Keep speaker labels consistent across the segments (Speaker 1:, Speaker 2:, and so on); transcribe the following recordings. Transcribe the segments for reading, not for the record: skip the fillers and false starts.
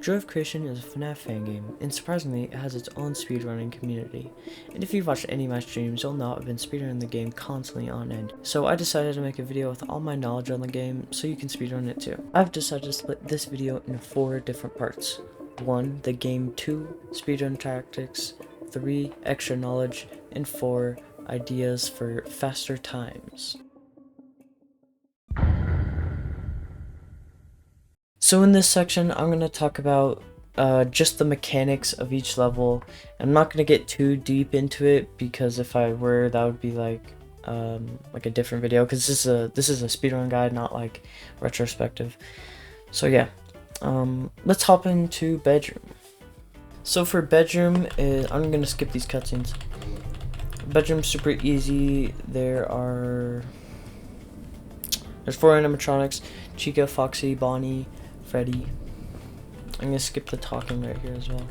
Speaker 1: Joy of Creation is a FNAF fan game, and surprisingly, it has its own speedrunning community. And if you've watched any of my streams, you'll know I've been speedrunning the game constantly on end. So I decided to make a video with all my knowledge on the game, so you can speedrun it too. I've decided to split this video into 4 different parts. 1. The game, 2. Speedrun tactics, 3. Extra knowledge, and 4. Ideas for faster times. So in this section, I'm going to talk about just the mechanics of each level. I'm not going to get too deep into it, because if I were, that would be like a different video, because this is a speedrun guide, not like retrospective. So yeah, let's hop into bedroom. So for bedroom, I'm going to skip these cutscenes. Bedroom's super easy. There's 4 animatronics: Chica, Foxy, Bonnie, Freddy. I'm gonna skip the talking right here as well.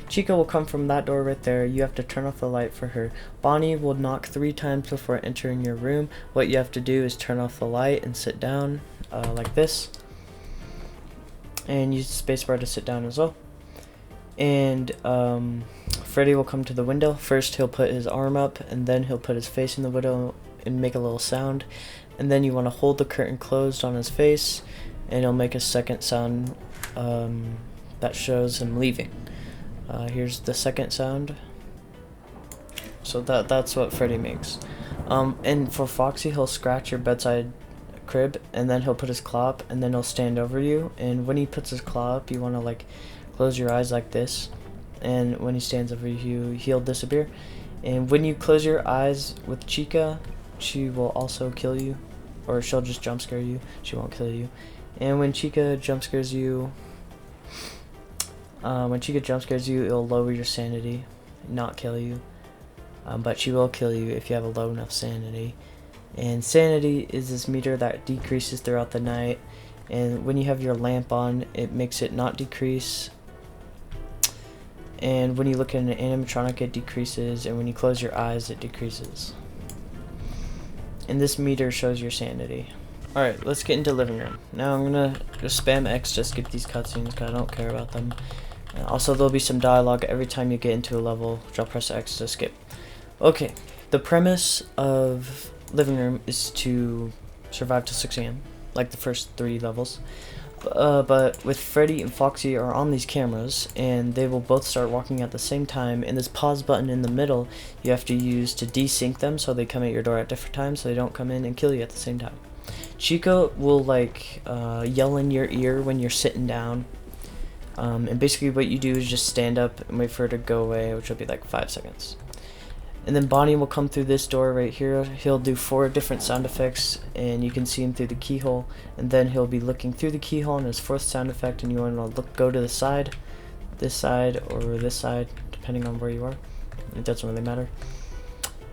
Speaker 1: Chica will come from that door right there. You have to turn off the light for her. Bonnie will knock 3 times before entering your room. What you have to do is turn off the light and sit down like this, and use the spacebar to sit down as well. And Freddy will come to the window. First he'll put his arm up, and then he'll put his face in the window and make a little sound, and then you want to hold the curtain closed on his face, and he'll make a second sound that shows him leaving. Here's the second sound. So that's what Freddy makes. And for Foxy, he'll scratch your bedside crib, and then he'll put his claw up, and then he'll stand over you. And when he puts his claw up, you want to like close your eyes like this, and when he stands over you, he'll disappear. And when you close your eyes with Chica, she will also kill you, or she'll just jump scare you. She won't kill you. And when Chica jump scares you, it'll lower your sanity, not kill you. But she will kill you if you have a low enough sanity. And sanity is this meter that decreases throughout the night. And when you have your lamp on, it makes it not decrease. And when you look at an animatronic, it decreases. And when you close your eyes, it decreases. And this meter shows your sanity. Alright, let's get into living room. Now I'm gonna just spam X to skip these cutscenes, because I don't care about them. And also, there'll be some dialogue every time you get into a level, which I'll press X to skip. Okay, the premise of living room is to survive till 6 AM, like the first 3 levels. But with Freddy and Foxy are on these cameras, and they will both start walking at the same time, and this pause button in the middle you have to use to desync them, so they come at your door at different times, so they don't come in and kill you at the same time. Chica will like yell in your ear when you're sitting down, and basically what you do is just stand up and wait for her to go away, which will be like 5 seconds. And then Bonnie will come through this door right here. He'll do 4 different sound effects, and you can see him through the keyhole. And then he'll be looking through the keyhole on his 4th sound effect, and you want to go to the side, this side, or this side, depending on where you are. It doesn't really matter.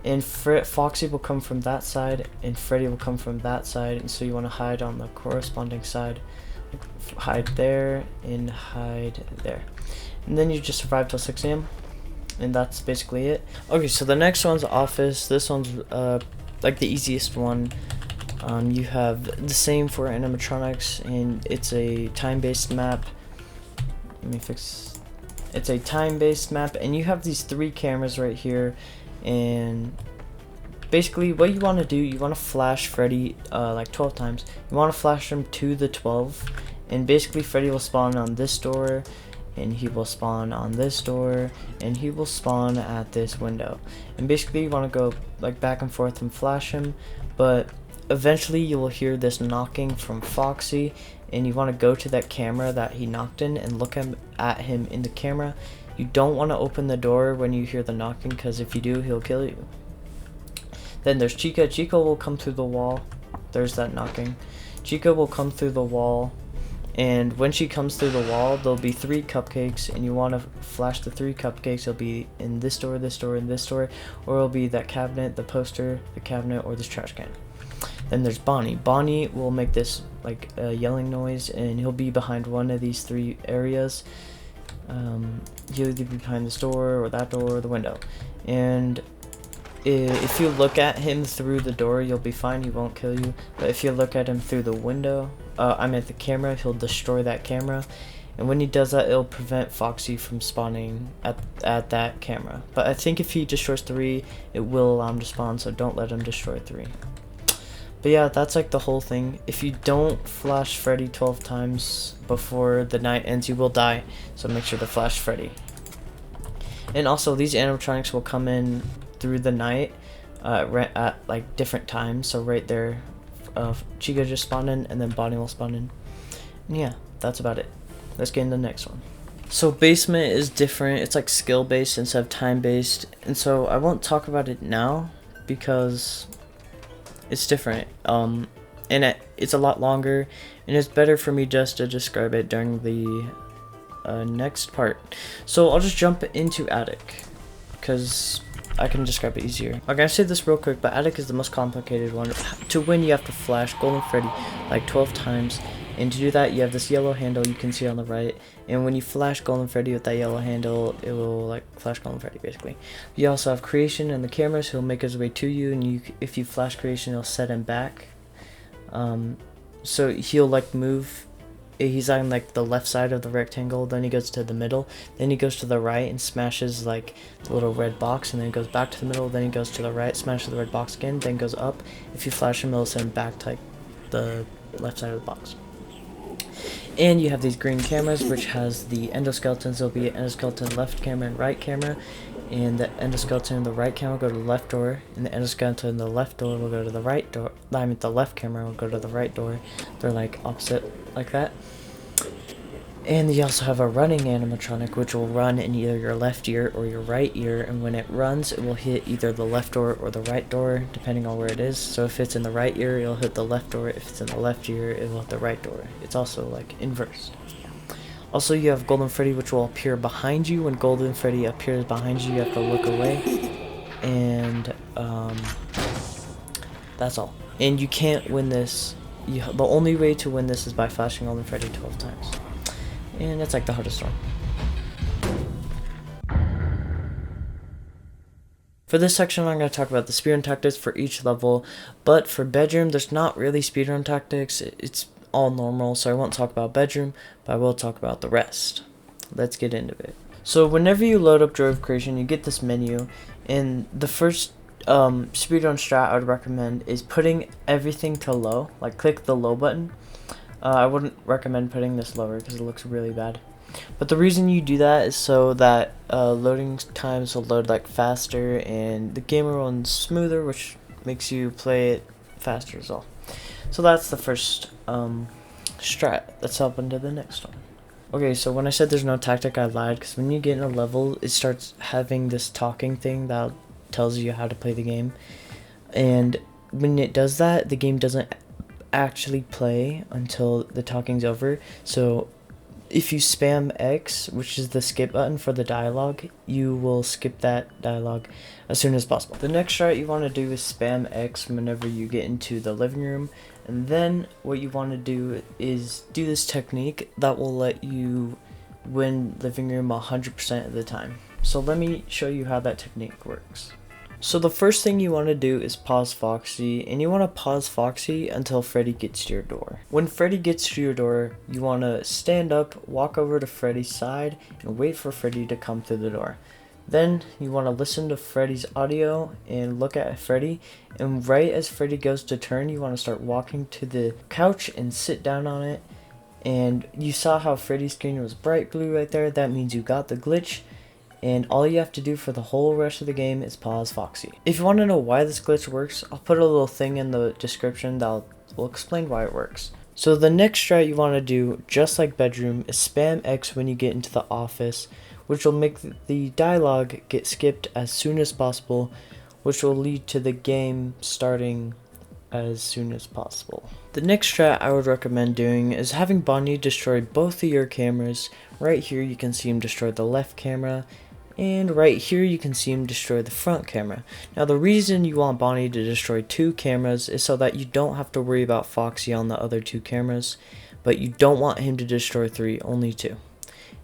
Speaker 1: And Foxy will come from that side, and Freddy will come from that side, and so you want to hide on the corresponding side. Hide there, and hide there. And then you just survive till 6 AM. And that's basically it. Okay, so the next one's office. This one's like the easiest one. You have the same for animatronics, and it's a time-based map. Let me fix. It's a time-based map, and you have these 3 cameras right here. And basically, what you want to do, you want to flash Freddy like 12 times. You want to flash him to the 12, and basically Freddy will spawn on this door, and he will spawn on this door, and he will spawn at this window. And basically you want to go like back and forth and flash him, but eventually you will hear this knocking from Foxy, and you want to go to that camera that he knocked in and look at him in the camera. You don't want to open the door when you hear the knocking, because if you do, he'll kill you. Then there's Chica. Chica will come through the wall. There's that knocking. Chica will come through the wall. And when she comes through the wall, there'll be 3 cupcakes, and you want to flash the 3 cupcakes. It'll be in this door, this door, and this door, or it'll be that cabinet, the poster, the cabinet, or this trash can. Then there's Bonnie. Bonnie will make this like yelling noise, and he'll be behind one of these 3 areas. He'll either be behind this door, or that door, or the window. And if you look at him through the door, you'll be fine. He won't kill you. But if you look at him through the window, I meant the camera, he'll destroy that camera. and when he does that, it'll prevent Foxy from spawning at that camera. But I think if he destroys 3, it will allow him to spawn, so don't let him destroy 3. But yeah, that's like the whole thing. If you don't flash Freddy 12 times before the night ends, you will die, so make sure to flash Freddy. And also, these animatronics will come in through the night at like different times. So right there, Chica just spawned in, and then Bonnie will spawn in. And yeah, that's about it. Let's get into the next one. So basement is different. It's like skill based instead of time based, and so I won't talk about it now because it's different. And it's a lot longer, and it's better for me just to describe it during the next part. So I'll just jump into attic because I can describe it easier. I'm gonna say this real quick, but attic is the most complicated one. To win, you have to flash Golden Freddy like 12 times, and to do that, you have this yellow handle you can see on the right, and when you flash Golden Freddy with that yellow handle, it will like flash Golden Freddy basically. You also have creation and the camera, so he'll make his way to you, and if you flash creation, it'll set him back. So he'll like move. He's on like the left side of the rectangle, then he goes to the middle, then he goes to the right and smashes like the little red box, and then he goes back to the middle, then he goes to the right, smashes the red box again, then goes up. If you flash him, it'll send him back to like the left side of the box. And you have these green cameras, which has the endoskeletons. There'll be an endoskeleton left camera and right camera, and the endoskeleton in the right camera will go to the left door, and the endoskeleton in the left door will go to the right door. I mean, the left camera will go to the right door. They're like opposite, like that. And you also have a running animatronic, which will run in either your left ear or your right ear, and when it runs, it will hit either the left door or the right door, depending on where it is. So if it's in the right ear, it'll hit the left door. If it's in the left ear, it will hit the right door. It's also like inversed. Also, you have Golden Freddy, which will appear behind you. When Golden Freddy appears behind you, you have to look away. And that's all. And you can't win this. The only way to win this is by flashing Golden Freddy 12 times. And that's like the hardest one. For this section, I'm going to talk about the speedrun tactics for each level, but for bedroom, there's not really speedrun tactics. It's all normal, so I won't talk about bedroom, but I will talk about the rest. Let's get into it. So whenever you load up Joy of Creation, you get this menu, and the first speedrun strat I would recommend is putting everything to low, like click the low button. I wouldn't recommend putting this lower because it looks really bad. But the reason you do that is so that loading times will load like faster and the game will run smoother, which makes you play it faster as well. So that's the first strat. Let's hop into the next one. Okay, so when I said there's no tactic, I lied, because when you get in a level, it starts having this talking thing that tells you how to play the game. And when it does that, the game doesn't actually play until the talking's over. So if you spam X, which is the skip button for the dialogue, you will skip that dialogue as soon as possible. The next strat you want to do is spam X whenever you get into the living room, and then what you want to do is do this technique that will let you win living room 100% of the time. So let me show you how that technique works. So the first thing you want to do is pause Foxy, and you want to pause Foxy until Freddy gets to your door. When Freddy gets to your door, you want to stand up, walk over to Freddy's side, and wait for Freddy to come through the door. Then you want to listen to Freddy's audio and look at Freddy, and right as Freddy goes to turn, you want to start walking to the couch and sit down on it. And you saw how Freddy's screen was bright blue right there. That means you got the glitch. And all you have to do for the whole rest of the game is pause Foxy. If you want to know why this glitch works, I'll put a little thing in the description that will explain why it works. So the next strat you want to do, just like bedroom, is spam X when you get into the office, which will make the dialogue get skipped as soon as possible, which will lead to the game starting as soon as possible. The next strat I would recommend doing is having Bonnie destroy both of your cameras. Right here you can see him destroy the left camera, and right here you can see him destroy the front camera. Now the reason you want Bonnie to destroy 2 cameras is so that you don't have to worry about Foxy on the other 2 cameras, but you don't want him to destroy 3, only 2.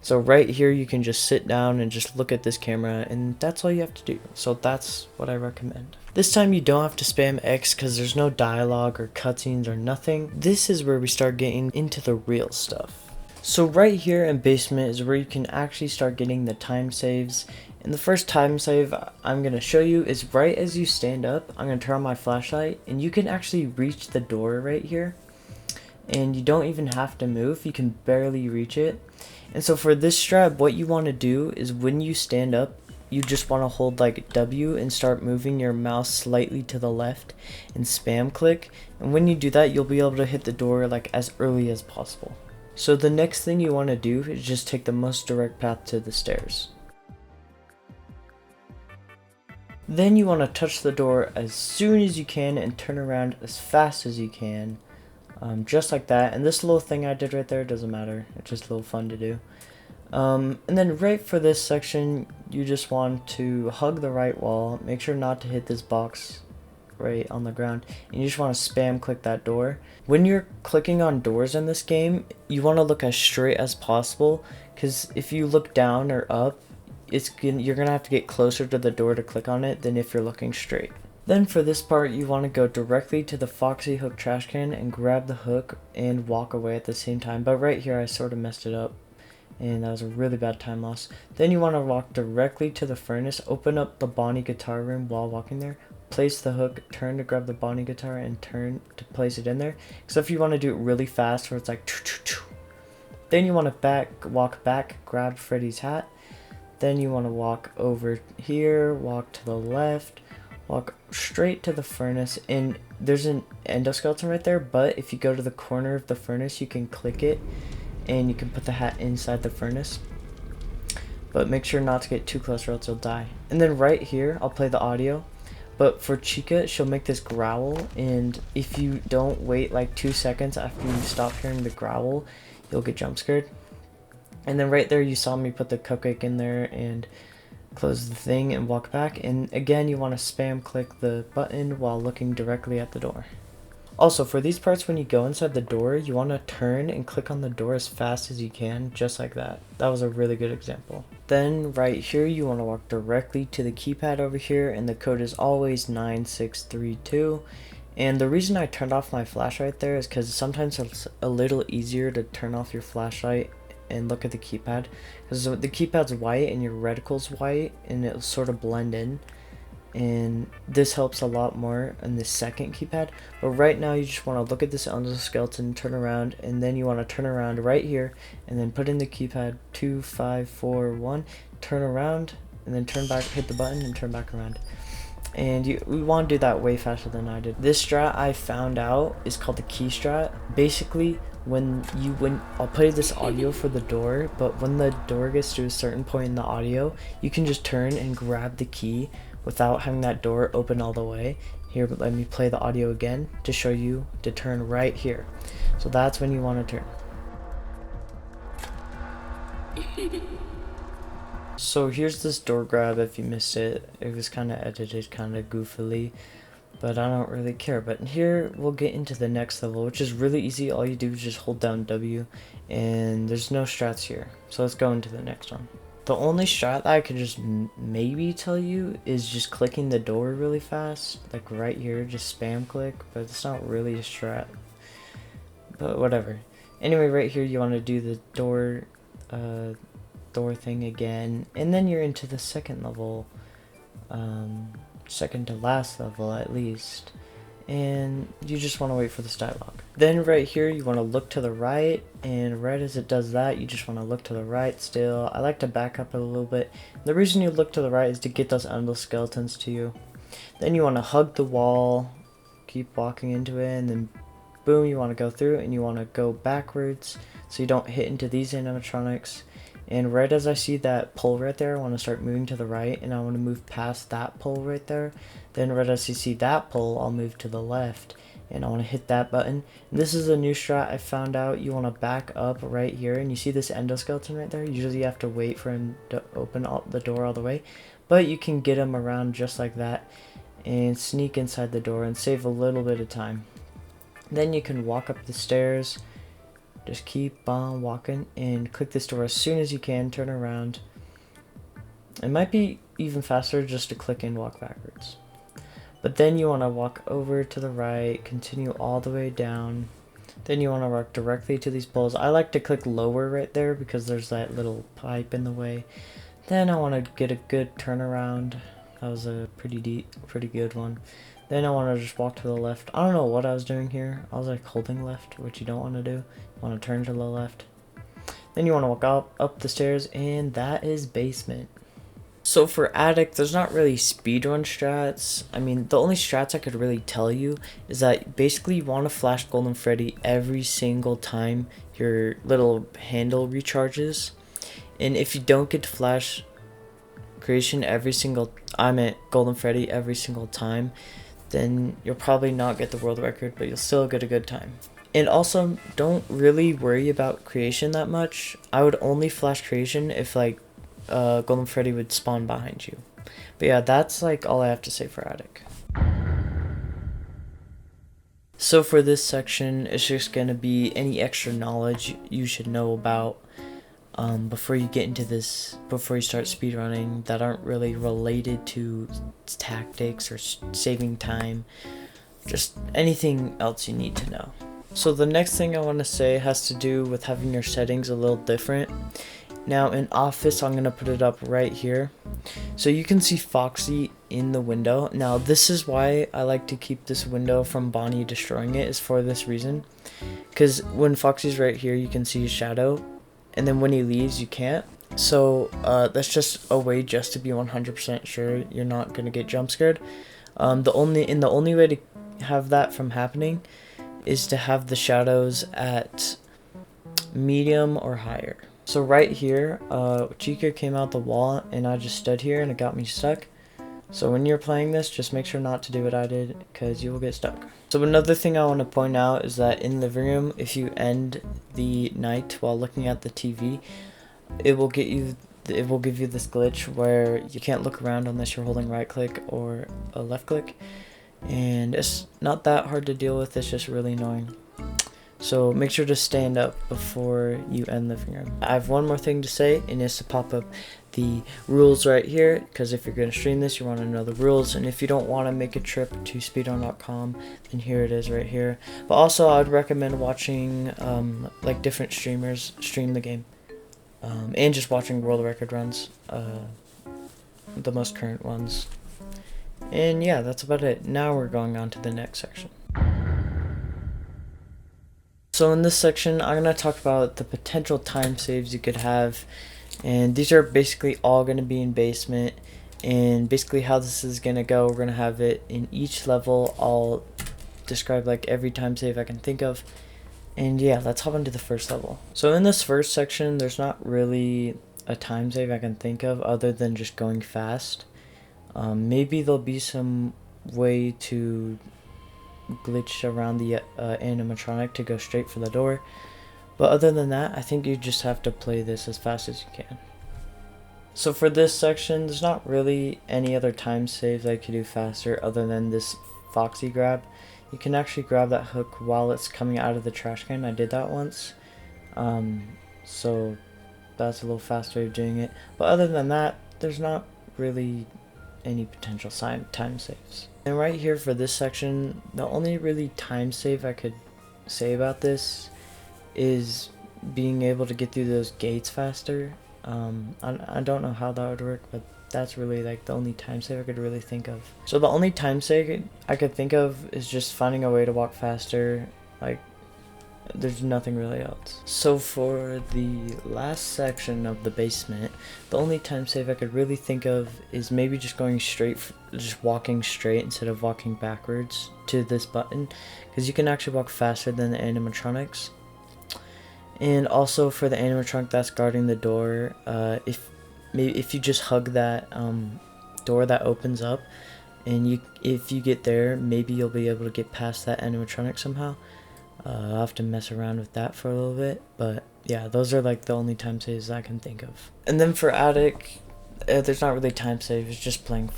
Speaker 1: So right here you can just sit down and just look at this camera, and that's all you have to do. So that's what I recommend. This time you don't have to spam X because there's no dialogue or cutscenes or nothing. This is where we start getting into the real stuff. So right here in basement is where you can actually start getting the time saves. And the first time save I'm going to show you is right as you stand up. I'm going to turn on my flashlight and you can actually reach the door right here. And you don't even have to move, you can barely reach it. And so for this strat, what you want to do is when you stand up, you just want to hold like W and start moving your mouse slightly to the left and spam click. And when you do that, you'll be able to hit the door like as early as possible. So the next thing you want to do is just take the most direct path to the stairs. Then you want to touch the door as soon as you can and turn around as fast as you can. Just like that. And this little thing I did right there doesn't matter. It's just a little fun to do. And then right for this section, you just want to hug the right wall. Make sure not to hit this box right on the ground. And you just want to spam click that door. When you're clicking on doors in this game, you want to look as straight as possible. Because if you look down or up, you're going to have to get closer to the door to click on it than if you're looking straight. Then for this part, you want to go directly to the foxy hook trash can and grab the hook and walk away at the same time. But right here I sort of messed it up and that was a really bad time loss. Then you want to walk directly to the furnace, open up the Bonnie guitar room while walking there, place the hook, turn to grab the Bonnie guitar and turn to place it in there. So if you want to do it really fast where it's like then you want to walk back, grab Freddy's hat. Then you want to walk over here, walk to the left, walk straight to the furnace, and there's an endoskeleton right there, but if you go to the corner of the furnace you can click it and you can put the hat inside the furnace, but make sure not to get too close or else you'll die. And then right here I'll play the audio, but for Chica she'll make this growl, and if you don't wait like 2 seconds after you stop hearing the growl you'll get jump scared. And then right there you saw me put the cupcake in there and close the thing and walk back, and again you want to spam click the button while looking directly at the door. Also for these parts, when you go inside the door you want to turn and click on the door as fast as you can, just like that. That was a really good example. Then right here you want to walk directly to the keypad over here, and the code is always 9632. And the reason I turned off my flashlight there is because sometimes it's a little easier to turn off your flashlight and look at the keypad, because the keypad's white and your reticle's white and it'll sort of blend in, and this helps a lot more on the second keypad. But right now you just want to look at this endoskeleton, turn around, and then you want to turn around right here and then put in the keypad 2 5 4 1, turn around and then turn back, hit the button and turn back around. And we want to do that way faster than I did. This strat I found out is called the key strat. Basically when I'll play this audio for the door, but when the door gets to a certain point in the audio you can just turn and grab the key without having that door open all the way. Here, but let me play the audio again to show you to turn right here. So that's when you want to turn. So here's this door grab if you missed it. It was kind of edited kind of goofily, but I don't really care. But here we'll get into the next level, which is really easy. All you do is just hold down W, and there's no strats here. So let's go into the next one. The only strat that I could just maybe tell you is just clicking the door really fast, like right here, just spam click, but it's not really a strat, but whatever. Anyway, right here you want to do the door thing again, and then you're into the second level, second to last level at least, and you just want to wait for this dialogue. Then right here you want to look to the right, and right as it does that you just want to look to the right still. I like to back up a little bit. The reason you look to the right is to get those endoskeletons to you. Then you want to hug the wall, keep walking into it, and then boom, you want to go through, and you want to go backwards so you don't hit into these animatronics. And right as I see that pole right there, I want to start moving to the right, and I want to move past that pole right there. Then right as you see that pole, I'll move to the left, and I want to hit that button. And this is a new strat I found out. You want to back up right here, and you see this endoskeleton right there. Usually you have to wait for him to open the door all the way, but you can get him around just like that and sneak inside the door and save a little bit of time. Then you can walk up the stairs. Just keep on walking and click this door as soon as you can, turn around. It might be even faster just to click and walk backwards. But then you want to walk over to the right, continue all the way down, Then you want to walk directly to these poles. I like to click lower right there because there's that little pipe in the way. Then I want to get a good turnaround. That was a pretty good one. Then I want to just walk to the left. I don't know what I was doing here. I was like holding left, which you don't want to do. You want to turn to the left. Then you want to walk up the stairs, and that is basement. So for attic, there's not really speedrun strats. I mean, the only strats I could really tell you is that basically you want to flash Golden Freddy every single time your little handle recharges. And if you don't get to flash creation Golden Freddy every single time, then you'll probably not get the world record, but you'll still get a good time. And also, don't really worry about creation that much. I would only flash creation if like Golden Freddy would spawn behind you. But yeah, that's like all I have to say for attic. So for this section, it's just gonna be any extra knowledge you should know about before you get into this, before you start speedrunning, that aren't really related to tactics or saving time. Just anything else you need to know. So the next thing I want to say has to do with having your settings a little different. Now in Office, I'm going to put it up right here. So you can see Foxy in the window. Now this is why I like to keep this window from Bonnie destroying it, is for this reason. Because when Foxy's right here, you can see his shadow. And then when he leaves, you can't. So that's just a way just to be 100% sure you're not going to get jump scared. The only way to have that from happening is to have the shadows at medium or higher. So right here, Chica came out the wall and I just stood here and it got me stuck. So when you're playing this, just make sure not to do what I did, because you will get stuck. So another thing I want to point out is that in the living room, if you end the night while looking at the TV, it will give you this glitch where you can't look around unless you're holding right click or a left click. And it's not that hard to deal with, it's just really annoying. So make sure to stand up before you end the living room. I have one more thing to say, and it's to pop up the rules right here, because if you're going to stream this, you want to know the rules. And if you don't want to make a trip to speedrun.com, then here it is right here. But also I would recommend watching like different streamers stream the game, and just watching world record runs, the most current ones. And yeah, that's about it. Now we're going on to the next section. So in this section, I'm going to talk about the potential time saves you could have. And these are basically all going to be in basement. And basically how this is going to go, we're going to have it in each level. I'll describe like every time save I can think of. And yeah, let's hop into the first level. So in this first section, there's not really a time save I can think of other than just going fast. Maybe there'll be some way to glitch around the animatronic to go straight for the door, but other than that, I think you just have to play this as fast as you can. So for this section, there's not really any other time saves I could do faster other than this Foxy grab. You can actually grab that hook while it's coming out of the trash can. I did that once, so that's a little faster way of doing it. But other than that, there's not really any potential time saves. And right here for this section, the only really time save I could say about this is being able to get through those gates faster. I don't know how that would work, but that's really like the only time save I could really think of. So the only time save I could think of is just finding a way to walk faster. Like, there's nothing really else. So for the last section of the basement, the only time save I could really think of is maybe just going straight, just walking straight instead of walking backwards to this button, because you can actually walk faster than the animatronics. And also for the animatronic that's guarding the door, if you just hug that door that opens up, and if you get there, maybe you'll be able to get past that animatronic somehow. I'll have to mess around with that for a little bit, but yeah, those are like the only time saves I can think of. And then for attic, there's not really time save, it's just playing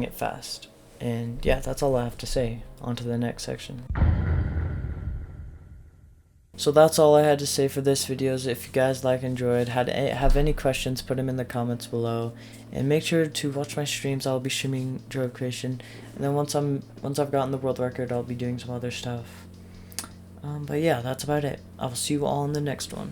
Speaker 1: it fast. And yeah, that's all I have to say. On to the next section. So that's all I had to say for this video. If you guys enjoyed, have any questions, put them in the comments below, and make sure to watch my streams. I'll be streaming JoC creation, and then once I've gotten the world record, I'll be doing some other stuff. But yeah, that's about it. I will see you all in the next one.